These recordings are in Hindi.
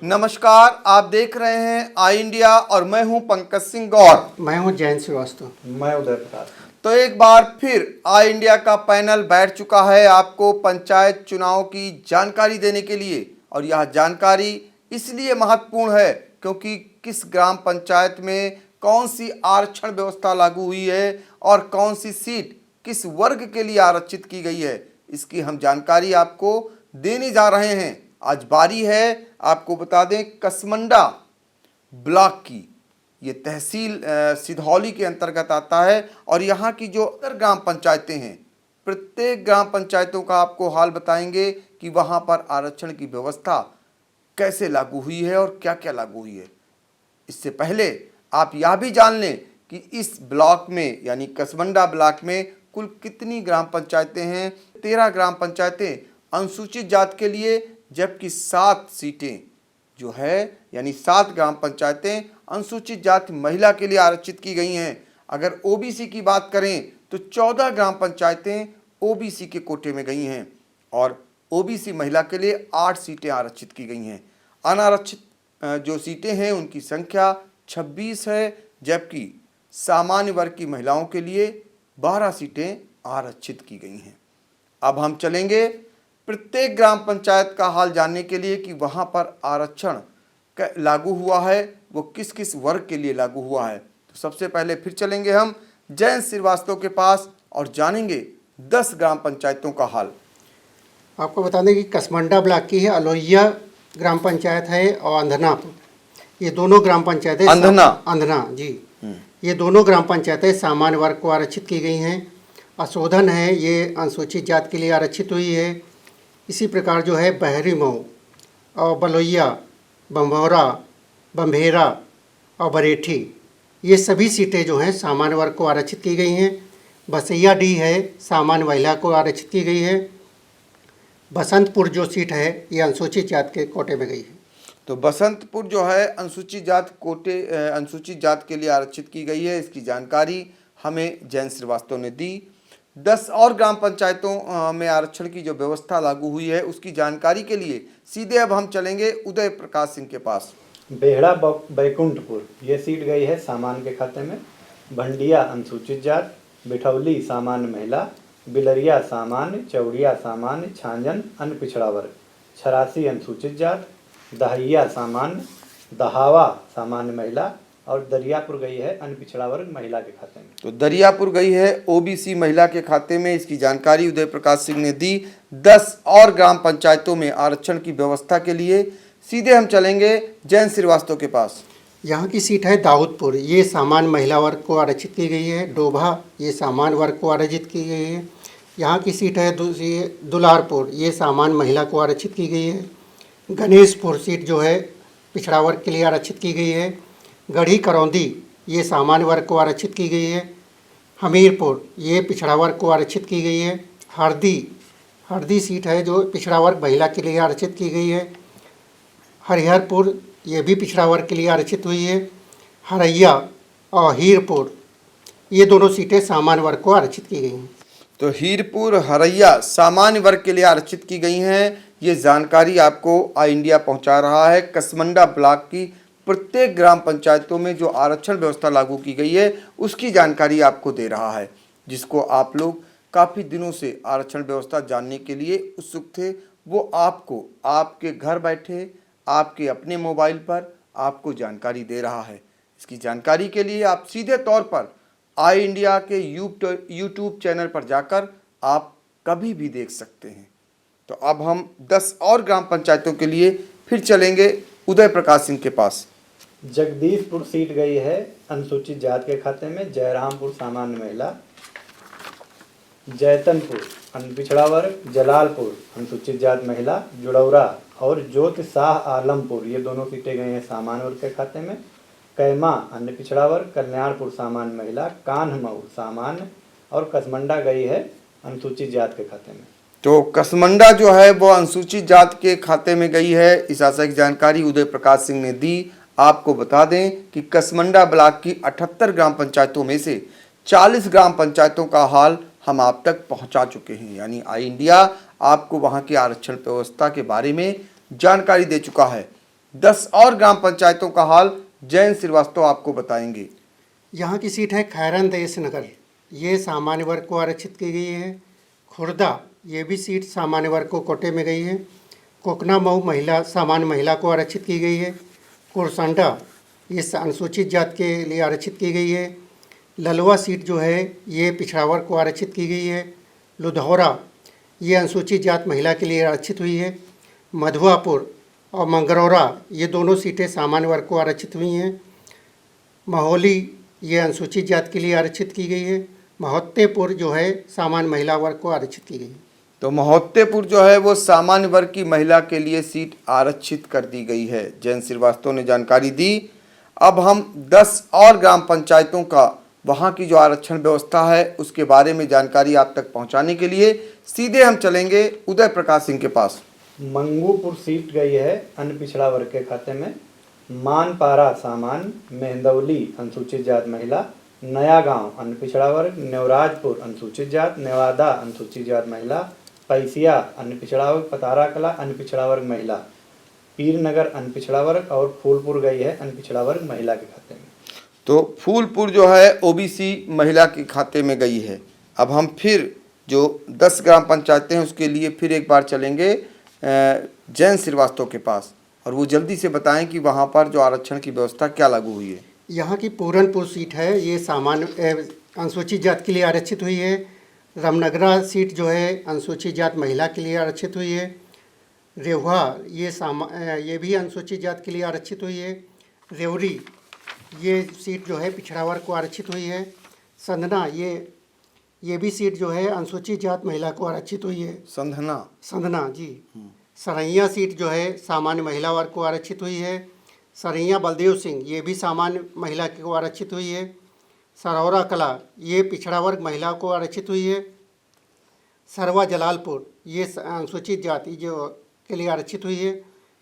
नमस्कार, आप देख रहे हैं आई इंडिया और मैं हूं पंकज सिंह गौर। मैं हूं जैन श्रीवास्तव। मैं उदय प्रकाश। तो एक बार फिर आई इंडिया का पैनल बैठ चुका है आपको पंचायत चुनाव की जानकारी देने के लिए। और यह जानकारी इसलिए महत्वपूर्ण है क्योंकि किस ग्राम पंचायत में कौन सी आरक्षण व्यवस्था लागू हुई है और कौन सी सीट किस वर्ग के लिए आरक्षित की गई है, इसकी हम जानकारी आपको देने जा रहे हैं। आज बारी है, आपको बता दें, कसमंडा ब्लॉक की। ये तहसील सिधौली के अंतर्गत आता है और यहाँ की जो ग्राम पंचायतें हैं, प्रत्येक ग्राम पंचायतों का आपको हाल बताएंगे कि वहाँ पर आरक्षण की व्यवस्था कैसे लागू हुई है और क्या क्या लागू हुई है। इससे पहले आप यह भी जान लें कि इस ब्लॉक में यानी कसमंडा ब्लॉक में कुल कितनी ग्राम पंचायतें हैं। 13 ग्राम पंचायतें अनुसूचित जाति के लिए, जबकि 7 सीटें जो है यानी 7 ग्राम पंचायतें अनुसूचित जाति महिला के लिए आरक्षित की गई हैं। अगर ओबीसी की बात करें तो 14 ग्राम पंचायतें ओबीसी के कोटे में गई हैं और ओबीसी महिला के लिए 8 सीटें आरक्षित की गई हैं। अनारक्षित जो सीटें हैं उनकी संख्या 26 है, जबकि सामान्य वर्ग की महिलाओं के लिए 12 सीटें आरक्षित की गई हैं। अब हम चलेंगे प्रत्येक ग्राम पंचायत का हाल जानने के लिए कि वहाँ पर आरक्षण लागू हुआ है, वो किस किस वर्ग के लिए लागू हुआ है। तो सबसे पहले फिर चलेंगे हम जैन श्रीवास्तव के पास और जानेंगे 10 ग्राम पंचायतों का हाल। आपको बता दें कि कसमंडा ब्लॉक की है, अलोहिया ग्राम पंचायत है और अंधना, ये दोनों ग्राम पंचायतें अंधना जी, ये दोनों ग्राम पंचायतें सामान्य वर्ग को आरक्षित की गई हैं। अशोधन है, ये अनुसूचित जाति के लिए आरक्षित हुई है। इसी प्रकार जो है बहरी मऊ और बलोइया, बम्भौरा, बम्भेरा और बरेठी, ये सभी सीटें जो हैं सामान्य वर्ग को आरक्षित की गई हैं। बसैया डी है, सामान्य महिला को आरक्षित की गई है। बसंतपुर जो सीट है ये अनुसूचित जाति के कोटे में गई है। तो बसंतपुर जो है अनुसूचित जाति के लिए आरक्षित की गई है। इसकी जानकारी हमें जैन श्रीवास्तव ने दी। 10 और ग्राम पंचायतों में आरक्षण की जो व्यवस्था लागू हुई है उसकी जानकारी के लिए सीधे अब हम चलेंगे उदय प्रकाश सिंह के पास। बेहड़ा बैकुंठपुर ये सीट गई है सामान्य के खाते में। भंडिया अनुसूचित जाति, बिठौली सामान्य महिला, बिलरिया सामान्य, चौड़िया सामान्य, छांजन अन्य पिछड़ा वर्ग, छरासी अनुसूचित जाति, दहिया सामान्य, दहावा सामान्य महिला और दरियापुर गई है अन्य पिछड़ा वर्ग महिला के खाते में। तो दरियापुर गई है ओबीसी महिला के खाते में। इसकी जानकारी उदय प्रकाश सिंह ने दी। 10 और ग्राम पंचायतों में आरक्षण की व्यवस्था के लिए सीधे हम चलेंगे जैन श्रीवास्तव के पास। यहाँ की सीट है दाऊदपुर, ये सामान्य महिला वर्ग को आरक्षित की गई है। डोभा ये सामान्य वर्ग को आरक्षित की गई है। यहाँ की सीट है दुलारपुर, ये सामान्य महिला को आरक्षित की गई है। गणेशपुर सीट जो है पिछड़ा वर्ग के लिए आरक्षित की गई है। गढ़ी करौंदी ये सामान्य वर्ग को आरक्षित की गई है। हमीरपुर ये पिछड़ा वर्ग को आरक्षित की गई है। हरदी सीट है जो पिछड़ा वर्ग महिला के लिए आरक्षित की गई है। हरिहरपुर ये भी पिछड़ा वर्ग के लिए आरक्षित हुई है। हरैया और हीरपुर ये दोनों सीटें सामान्य वर्ग को आरक्षित की गई हैं। तो हीरपुर, हरैया सामान्य वर्ग के लिए आरक्षित की गई हैं। ये जानकारी आपको आई इंडिया पहुंचा रहा है। कसमंडा ब्लॉक की प्रत्येक ग्राम पंचायतों में जो आरक्षण व्यवस्था लागू की गई है उसकी जानकारी आपको दे रहा है, जिसको आप लोग काफ़ी दिनों से आरक्षण व्यवस्था जानने के लिए उत्सुक थे। वो आपको आपके घर बैठे आपके अपने मोबाइल पर आपको जानकारी दे रहा है। इसकी जानकारी के लिए आप सीधे तौर पर आई इंडिया के यूट्यूब चैनल पर जाकर आप कभी भी देख सकते हैं। तो अब हम 10 और ग्राम पंचायतों के लिए फिर चलेंगे उदय प्रकाश सिंह के पास। जगदीशपुर सीट गई है अनुसूचित जाति के खाते में। जयरामपुर सामान्य महिला, जैतनपुर अन्य पिछड़ा वर्ग, जलालपुर अनुसूचित जाति महिला, जुड़ौरा और ज्योति शाह आलमपुर ये दोनों सीटें गई हैं सामान्य वर्ग के खाते में। कैमा अन्य पिछड़ा वर्ग, कल्याणपुर सामान्य महिला, कान्हमऊ सामान्य और कसमंडा गई है अनुसूचित जाति के खाते में। तो कसमंडा जो है वो अनुसूचित जाति के खाते में गई है। इस आशय की जानकारी उदय प्रकाश सिंह ने दी। आपको बता दें कि कसमंडा ब्लॉक की 78 ग्राम पंचायतों में से 40 ग्राम पंचायतों का हाल हम आप तक पहुंचा चुके हैं, यानी आई इंडिया आपको वहां की आरक्षण व्यवस्था के बारे में जानकारी दे चुका है। 10 और ग्राम पंचायतों का हाल जयंत श्रीवास्तव आपको बताएंगे। यहाँ की सीट है खैरन देश नगर, ये सामान्य वर्ग को आरक्षित की गई है। खुर्दा, ये भी सीट सामान्य वर्ग को कोटे में गई है। कोकना मऊ महिला सामान्य महिला को आरक्षित की गई है। कुरसंडा, ये अनुसूचित जाति के लिए आरक्षित की गई है। ललवा सीट जो है ये पिछड़ा वर्ग को आरक्षित की गई है। लुधौरा, ये अनुसूचित जाति महिला के लिए आरक्षित हुई है। मधुआपुर और मंगरौरा, ये दोनों सीटें सामान्य वर्ग को आरक्षित हुई हैं। महोली, ये अनुसूचित जाति के लिए आरक्षित की गई है। महोत्तेपुर जो है सामान्य महिला वर्ग को आरक्षित की गई है। तो महोत्तेपुर जो है वो सामान्य वर्ग की महिला के लिए सीट आरक्षित कर दी गई है। जयंत श्रीवास्तव ने जानकारी दी। अब हम 10 और ग्राम पंचायतों का वहाँ की जो आरक्षण व्यवस्था है उसके बारे में जानकारी आप तक पहुँचाने के लिए सीधे हम चलेंगे उदय प्रकाश सिंह के पास। मंगूपुर सीट गई है अन्य पिछड़ा वर्ग के खाते में। मानपारा सामान्य, मेहंदौली अनुसूचित जाति महिला, नया गांव अन्य पिछड़ा वर्ग, नेवराजपुर अनुसूचित जाति, नेवादा अनुसूचित जाति महिला, पैसिया अन्य पिछड़ा वर्ग, पतारा कला अन्य पिछड़ा वर्ग महिला, पीरनगर अन्य पिछड़ा वर्ग और फूलपुर गई है अन्य पिछड़ा वर्ग महिला के खाते में। तो फूलपुर जो है ओबीसी महिला के खाते में गई है। अब हम फिर जो 10 ग्राम पंचायतें हैं उसके लिए फिर एक बार चलेंगे जयंत श्रीवास्तव के पास और वो जल्दी से बताएं कि वहाँ पर जो आरक्षण की व्यवस्था क्या लागू हुई है। यहाँ की पूरनपुर सीट है ये सामान्य अनुसूचित जाति के लिए आरक्षित हुई है। रामनगरा सीट जो है अनुसूचित जाति महिला के लिए आरक्षित हुई है। रेहुआ, ये भी अनुसूचित जाति के लिए आरक्षित हुई है। रेवरी, ये सीट जो है पिछड़ा वर्ग को आरक्षित हुई है। संधना, ये भी सीट जो है अनुसूचित जाति महिला को आरक्षित हुई है। संधना जी। सरैया सीट जो है सामान्य महिला वर्ग को आरक्षित हुई है। सरैया बलदेव सिंह, ये भी सामान्य महिला को आरक्षित हुई है। सरौरा कला, ये पिछड़ा वर्ग महिला को आरक्षित हुई है। सरवा जलालपुर, ये अनुसूचित जाति जो के लिए आरक्षित हुई है।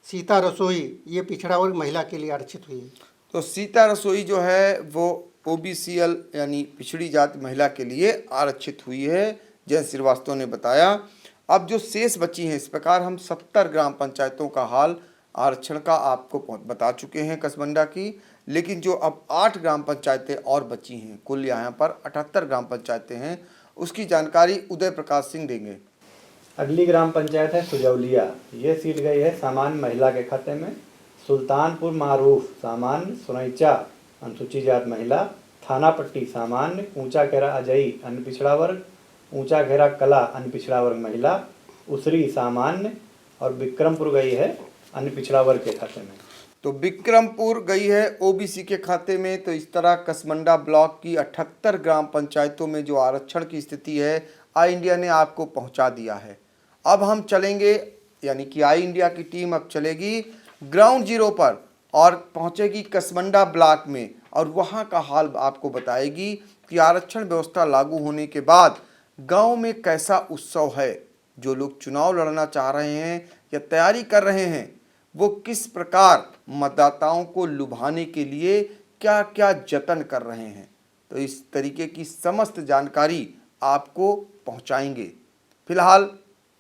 सीता रसोई, ये पिछड़ा वर्ग महिला के लिए आरक्षित हुई है। तो सीता रसोई जो है वो ओबीसीएल यानी पिछड़ी जाति महिला के लिए आरक्षित हुई है, जयंत श्रीवास्तव ने बताया। अब जो शेष बची हैं, इस प्रकार हम 70 ग्राम पंचायतों का हाल आरक्षण का आपको बता चुके हैं कसमंडा की, लेकिन जो अब 8 ग्राम पंचायतें और बची हैं, कुल यहाँ पर 78 ग्राम पंचायतें हैं, उसकी जानकारी उदय प्रकाश सिंह देंगे। अगली ग्राम पंचायत है सुजौलिया, ये सीट गई है सामान्य महिला के खाते में। सुल्तानपुर मारूफ सामान्य, सुनैचा अनुसूचित जाति महिला, थाना पट्टी सामान्य, ऊंचा घेरा अजई अन्य पिछड़ा वर्ग, ऊंचा घेरा कला अन्य पिछड़ा वर्ग महिला, उसरी सामान्य और विक्रमपुर गई है अन्य पिछड़ा वर्ग के खाते में। तो विक्रमपुर गई है ओबीसी के खाते में। तो इस तरह कसमंडा ब्लॉक की 78 ग्राम पंचायतों में जो आरक्षण की स्थिति है आई इंडिया ने आपको पहुंचा दिया है। अब हम चलेंगे, यानी कि आई इंडिया की टीम अब चलेगी ग्राउंड जीरो पर और पहुंचेगी कसमंडा ब्लॉक में और वहां का हाल आपको बताएगी कि आरक्षण व्यवस्था लागू होने के बाद गांव में कैसा उत्सव है। जो लोग चुनाव लड़ना चाह रहे हैं या तैयारी कर रहे हैं वो किस प्रकार मतदाताओं को लुभाने के लिए क्या क्या जतन कर रहे हैं, तो इस तरीके की समस्त जानकारी आपको पहुंचाएंगे। फिलहाल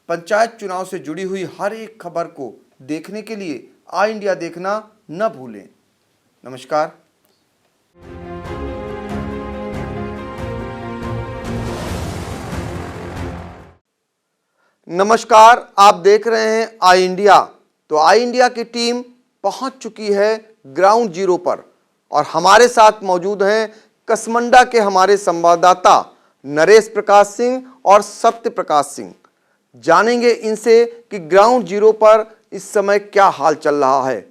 पंचायत चुनाव से जुड़ी हुई हर एक खबर को देखने के लिए आई इंडिया देखना न भूलें। नमस्कार। नमस्कार, आप देख रहे हैं आई इंडिया। तो आई इंडिया की टीम पहुंच चुकी है ग्राउंड जीरो पर और हमारे साथ मौजूद हैं कसमंडा के हमारे संवाददाता नरेश प्रकाश सिंह और सत्य प्रकाश सिंह। जानेंगे इनसे कि ग्राउंड जीरो पर इस समय क्या हाल चल रहा है।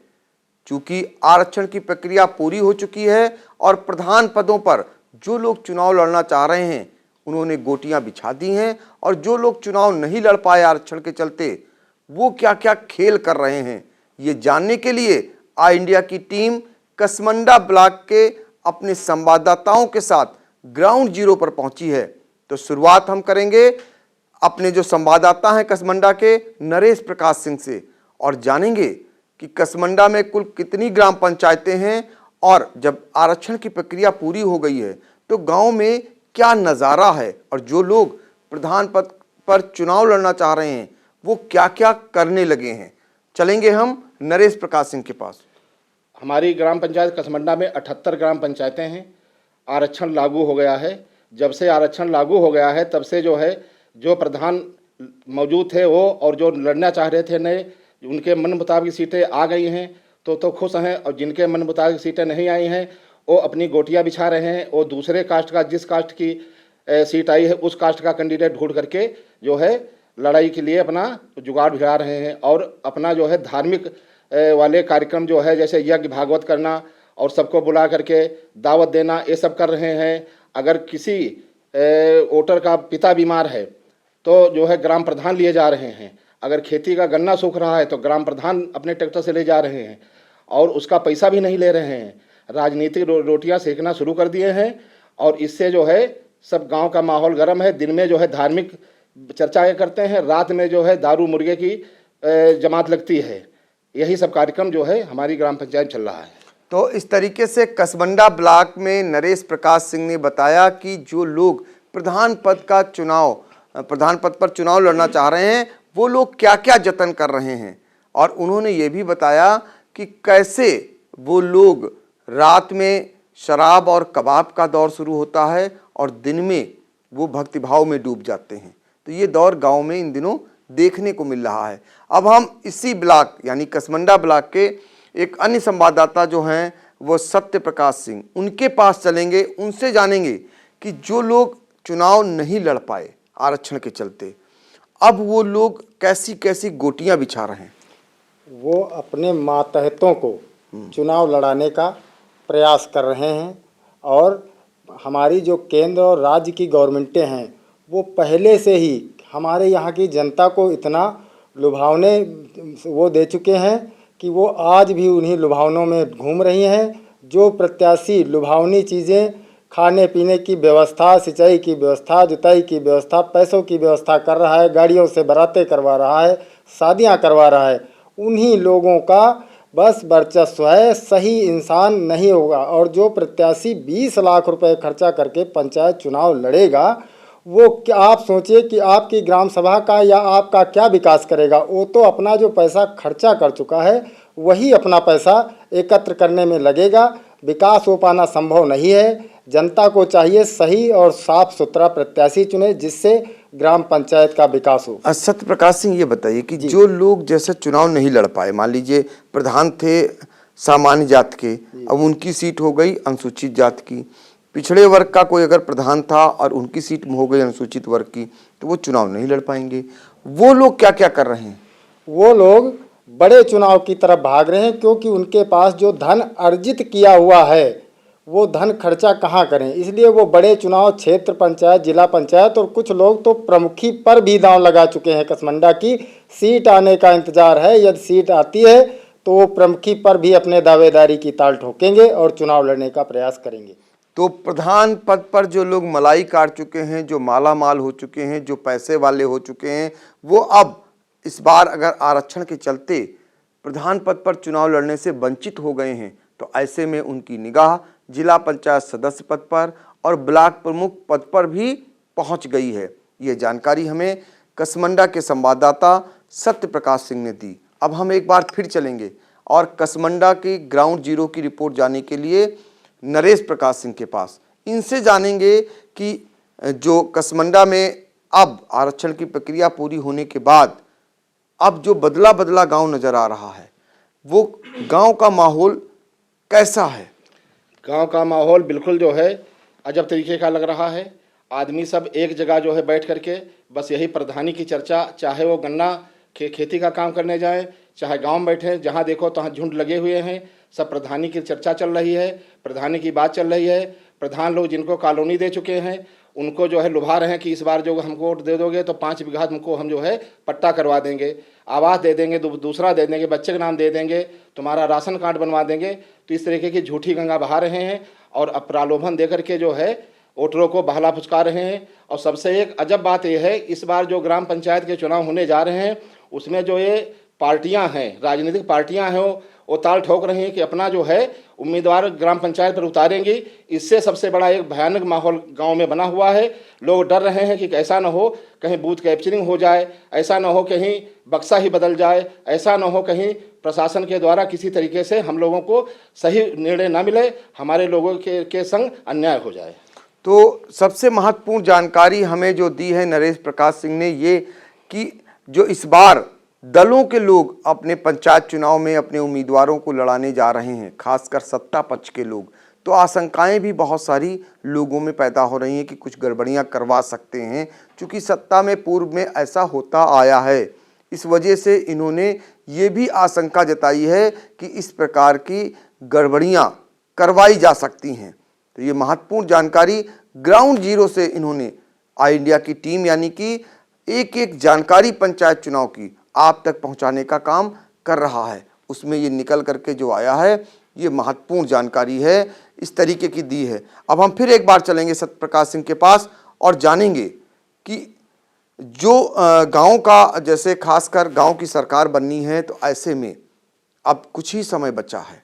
चूंकि आरक्षण की प्रक्रिया पूरी हो चुकी है और प्रधान पदों पर जो लोग चुनाव लड़ना चाह रहे हैं उन्होंने गोटियां बिछा दी हैं और जो लोग चुनाव नहीं लड़ पाए आरक्षण के चलते वो क्या क्या खेल कर रहे हैं, ये जानने के लिए आई इंडिया की टीम कसमंडा ब्लॉक के अपने संवाददाताओं के साथ ग्राउंड जीरो पर पहुंची है। तो शुरुआत हम करेंगे अपने जो संवाददाता हैं कसमंडा के नरेश प्रकाश सिंह से और जानेंगे कि कसमंडा में कुल कितनी ग्राम पंचायतें हैं और जब आरक्षण की प्रक्रिया पूरी हो गई है तो गांव में क्या नज़ारा है और जो लोग प्रधान पद पर चुनाव लड़ना चाह रहे हैं वो क्या क्या करने लगे हैं। चलेंगे हम नरेश प्रकाश सिंह के पास। हमारी ग्राम पंचायत कसमंडा में 78 ग्राम पंचायतें हैं। आरक्षण लागू हो गया है। जब से आरक्षण लागू हो गया है तब से जो है जो प्रधान मौजूद थे वो और जो लड़ना चाह रहे थे नए, उनके मन मुताबिक सीटें आ गई हैं तो खुश हैं, और जिनके मन मुताबिक सीटें नहीं आई हैं वो अपनी गोटियां बिछा रहे हैं। वो दूसरे कास्ट का, जिस कास्ट की सीट आई है उस कास्ट का कैंडिडेट ढूंढ करके जो है लड़ाई के लिए अपना जुगाड़ भिड़ा रहे हैं, और अपना जो है धार्मिक वाले कार्यक्रम जो है जैसे यज्ञ भागवत करना और सबको बुला करके दावत देना, ये सब कर रहे हैं। अगर किसी वोटर का पिता बीमार है तो जो है ग्राम प्रधान लिए जा रहे हैं। अगर खेती का गन्ना सूख रहा है तो ग्राम प्रधान अपने ट्रैक्टर से ले जा रहे हैं और उसका पैसा भी नहीं ले रहे हैं। राजनीतिक रोटियां सेकना शुरू कर दिए हैं, और इससे जो है सब गांव का माहौल गर्म है। दिन में जो है धार्मिक चर्चा करते हैं, रात में जो है दारू मुर्गे की जमात लगती है। यही सब कार्यक्रम जो है हमारी ग्राम पंचायत चल रहा है। तो इस तरीके से कसमंडा ब्लॉक में नरेश प्रकाश सिंह ने बताया कि जो लोग प्रधान पद पर चुनाव लड़ना चाह रहे हैं वो लोग क्या क्या जतन कर रहे हैं, और उन्होंने ये भी बताया कि कैसे वो लोग रात में शराब और कबाब का दौर शुरू होता है और दिन में वो भक्तिभाव में डूब जाते हैं। तो ये दौर गांव में इन दिनों देखने को मिल रहा है। अब हम इसी ब्लॉक यानी कसमंडा ब्लॉक के एक अन्य संवाददाता जो हैं वो सत्य प्रकाश सिंह, उनके पास चलेंगे, उनसे जानेंगे कि जो लोग चुनाव नहीं लड़ पाए आरक्षण के चलते, अब वो लोग कैसी कैसी गोटियां बिछा रहे हैं। वो अपने मातहतों को चुनाव लड़ाने का प्रयास कर रहे हैं, और हमारी जो केंद्र और राज्य की गवर्नमेंटें हैं वो पहले से ही हमारे यहाँ की जनता को इतना लुभावने वो दे चुके हैं कि वो आज भी उन्हीं लुभावनों में घूम रही हैं। जो प्रत्याशी लुभावनी चीज़ें, खाने पीने की व्यवस्था, सिंचाई की व्यवस्था, जुताई की व्यवस्था, पैसों की व्यवस्था कर रहा है, गाड़ियों से बारातें करवा रहा है, शादियां करवा रहा है, उन्हीं लोगों का बस वर्चस्व है। सही इंसान नहीं होगा। और जो प्रत्याशी 20 लाख रुपए खर्चा करके पंचायत चुनाव लड़ेगा, वो क्या आप सोचिए कि आपकी ग्राम सभा का या आपका क्या विकास करेगा। वो तो अपना जो पैसा खर्चा कर चुका है वही अपना पैसा एकत्र करने में लगेगा। विकास हो पाना संभव नहीं है। जनता को चाहिए सही और साफ सुथरा प्रत्याशी चुने जिससे ग्राम पंचायत का विकास हो। सत्य प्रकाश सिंह, ये बताइए कि जो लोग जैसे चुनाव नहीं लड़ पाए, मान लीजिए प्रधान थे सामान्य जात के, अब उनकी सीट हो गई अनुसूचित जात की, पिछड़े वर्ग का कोई अगर प्रधान था और उनकी सीट हो गई अनुसूचित वर्ग की, तो वो चुनाव नहीं लड़ पाएंगे। वो लोग क्या क्या कर रहे हैं? वो लोग बड़े चुनाव की तरफ भाग रहे हैं, क्योंकि उनके पास जो धन अर्जित किया हुआ है वो धन खर्चा कहाँ करें। इसलिए वो बड़े चुनाव, क्षेत्र पंचायत, जिला पंचायत, और कुछ लोग तो प्रमुखी पर भी दांव लगा चुके हैं। कसमंडा की सीट आने का इंतजार है। यदि सीट आती है तो वो प्रमुखी पर भी अपने दावेदारी की ताल ठोकेंगे और चुनाव लड़ने का प्रयास करेंगे। तो प्रधान पद पर जो लोग मलाई काट चुके हैं, जो माला माल हो चुके हैं, जो पैसे वाले हो चुके हैं, वो अब इस बार अगर आरक्षण के चलते प्रधान पद पर चुनाव लड़ने से वंचित हो गए हैं, तो ऐसे में उनकी निगाह जिला पंचायत सदस्य पद पर और ब्लॉक प्रमुख पद पर भी पहुंच गई है। ये जानकारी हमें कसमंडा के संवाददाता सत्य प्रकाश सिंह ने दी। अब हम एक बार फिर चलेंगे और कसमंडा की ग्राउंड जीरो की रिपोर्ट जानने के लिए नरेश प्रकाश सिंह के पास, इनसे जानेंगे कि जो कसमंडा में अब आरक्षण की प्रक्रिया पूरी होने के बाद अब जो बदला बदला गांव नजर आ रहा है, वो गांव का माहौल कैसा है? गांव का माहौल बिल्कुल जो है अजब तरीके का लग रहा है। आदमी सब एक जगह जो है बैठ करके बस यही प्रधानी की चर्चा, चाहे वो गन्ना खेती का काम करने जाए, चाहे गांव में बैठे, जहां देखो तहां झुंड लगे हुए हैं। सब प्रधानी की चर्चा चल रही है, प्रधानी की बात चल रही है। प्रधान लोग जिनको कॉलोनी दे चुके हैं उनको जो है लुभा रहे हैं कि इस बार जो हमको वोट दे दोगे तो 5 बीघा तुमको हम जो है पट्टा करवा देंगे, आवास दे देंगे, दूसरा दे देंगे, बच्चे के नाम दे देंगे, तुम्हारा राशन कार्ड बनवा देंगे। तो इस तरीके की झूठी गंगा बहा रहे हैं और प्रलोभन दे करके जो है वोटरों को बहला फुचका रहे हैं। और सबसे एक अजब बात यह है, इस बार जो ग्राम पंचायत के चुनाव होने जा रहे हैं उसमें जो ये पार्टियां हैं, राजनीतिक पार्टियां हैं, वो ताल ठोक रही हैं कि अपना जो है उम्मीदवार ग्राम पंचायत पर उतारेंगी। इससे सबसे बड़ा एक भयानक माहौल गांव में बना हुआ है। लोग डर रहे हैं कि ऐसा न हो कहीं बूथ कैप्चरिंग हो जाए, ऐसा न हो कहीं बक्सा ही बदल जाए, ऐसा न हो कहीं प्रशासन के द्वारा किसी तरीके से हम लोगों को सही निर्णय न मिले, हमारे लोगों के संग अन्याय हो जाए। तो सबसे महत्वपूर्ण जानकारी हमें जो दी है नरेश प्रकाश सिंह ने, ये कि जो इस बार दलों के लोग अपने पंचायत चुनाव में अपने उम्मीदवारों को लड़ाने जा रहे हैं, खासकर सत्ता पक्ष के लोग, तो आशंकाएं भी बहुत सारी लोगों में पैदा हो रही हैं कि कुछ गड़बड़ियां करवा सकते हैं, क्योंकि सत्ता में पूर्व में ऐसा होता आया है। इस वजह से इन्होंने ये भी आशंका जताई है कि इस प्रकार की गड़बड़ियां करवाई जा सकती हैं। तो ये महत्वपूर्ण जानकारी ग्राउंड जीरो से इन्होंने आई इंडिया की टीम यानी कि एक एक जानकारी पंचायत चुनाव की आप तक पहुंचाने का काम कर रहा है। उसमें ये निकल करके जो आया है ये महत्वपूर्ण जानकारी है, इस तरीके की दी है। अब हम फिर एक बार चलेंगे सत्यप्रकाश सिंह के पास और जानेंगे कि जो गांव का, जैसे खासकर गांव की सरकार बननी है, तो ऐसे में अब कुछ ही समय बचा है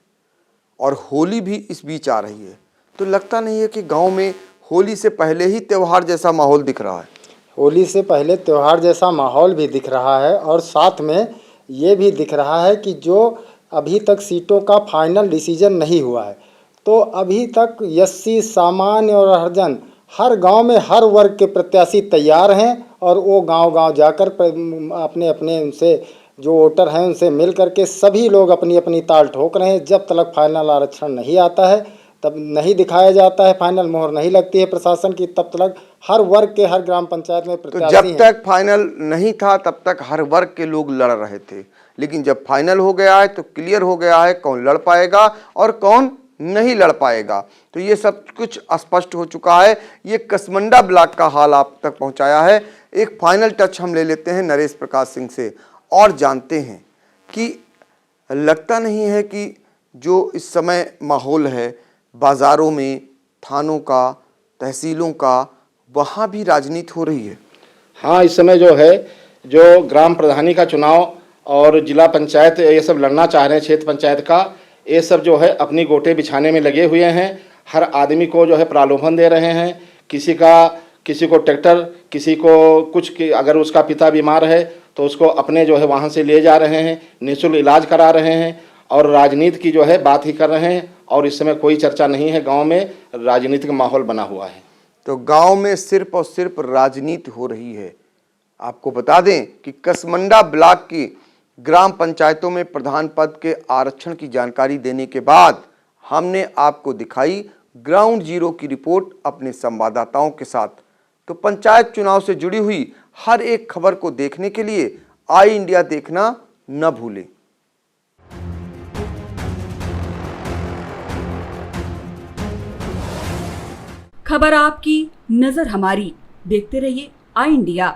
और होली भी इस बीच आ रही है, तो लगता नहीं है कि गांव में होली से पहले ही त्यौहार जैसा माहौल दिख रहा है? होली से पहले त्यौहार जैसा माहौल भी दिख रहा है और साथ में ये भी दिख रहा है कि जो अभी तक सीटों का फाइनल डिसीजन नहीं हुआ है, तो अभी तक एससी, सामान्य और हरिजन हर गांव में हर वर्ग के प्रत्याशी तैयार हैं और वो गांव-गांव जाकर अपने अपने उनसे जो वोटर हैं उनसे मिल करके सभी लोग अपनी अपनी ताल ठोक रहे हैं। जब तक फाइनल आरक्षण नहीं आता है, तब नहीं दिखाया जाता है, फाइनल मोहर नहीं लगती है प्रशासन की, तब तक हर वर्ग के हर ग्राम पंचायत में प्रत्याशी तो जब तक फाइनल नहीं था तब तक हर वर्ग के लोग लड़ रहे थे, लेकिन जब फाइनल हो गया है तो क्लियर हो गया है कौन लड़ पाएगा और कौन नहीं लड़ पाएगा। तो ये सब कुछ स्पष्ट हो चुका है। ये कसमंडा ब्लॉक का हाल आप तक पहुंचाया है। एक फाइनल टच हम ले लेते हैं नरेश प्रकाश सिंह से और जानते हैं कि लगता नहीं है कि जो इस समय माहौल है बाज़ारों में, थानों का, तहसीलों का, वहाँ भी राजनीति हो रही है? हाँ, इस समय जो है जो ग्राम प्रधानी का चुनाव और जिला पंचायत ये सब लड़ना चाह रहे हैं, क्षेत्र पंचायत का, ये सब जो है अपनी गोटे बिछाने में लगे हुए हैं। हर आदमी को जो है प्रलोभन दे रहे हैं, किसी को ट्रैक्टर, किसी को कुछ, अगर उसका पिता बीमार है तो उसको अपने जो है वहाँ से ले जा रहे हैं, निःशुल्क इलाज करा रहे हैं और राजनीति की जो है बात ही कर रहे हैं। और इस समय कोई चर्चा नहीं है, गांव में राजनीतिक माहौल बना हुआ है। तो गांव में सिर्फ और सिर्फ राजनीति हो रही है। आपको बता दें कि कसमंडा ब्लॉक की ग्राम पंचायतों में प्रधान पद के आरक्षण की जानकारी देने के बाद हमने आपको दिखाई ग्राउंड जीरो की रिपोर्ट अपने संवाददाताओं के साथ। तो पंचायत चुनाव से जुड़ी हुई हर एक खबर को देखने के लिए आई इंडिया देखना न भूलें। खबर आपकी, नजर हमारी। देखते रहिए आई इंडिया।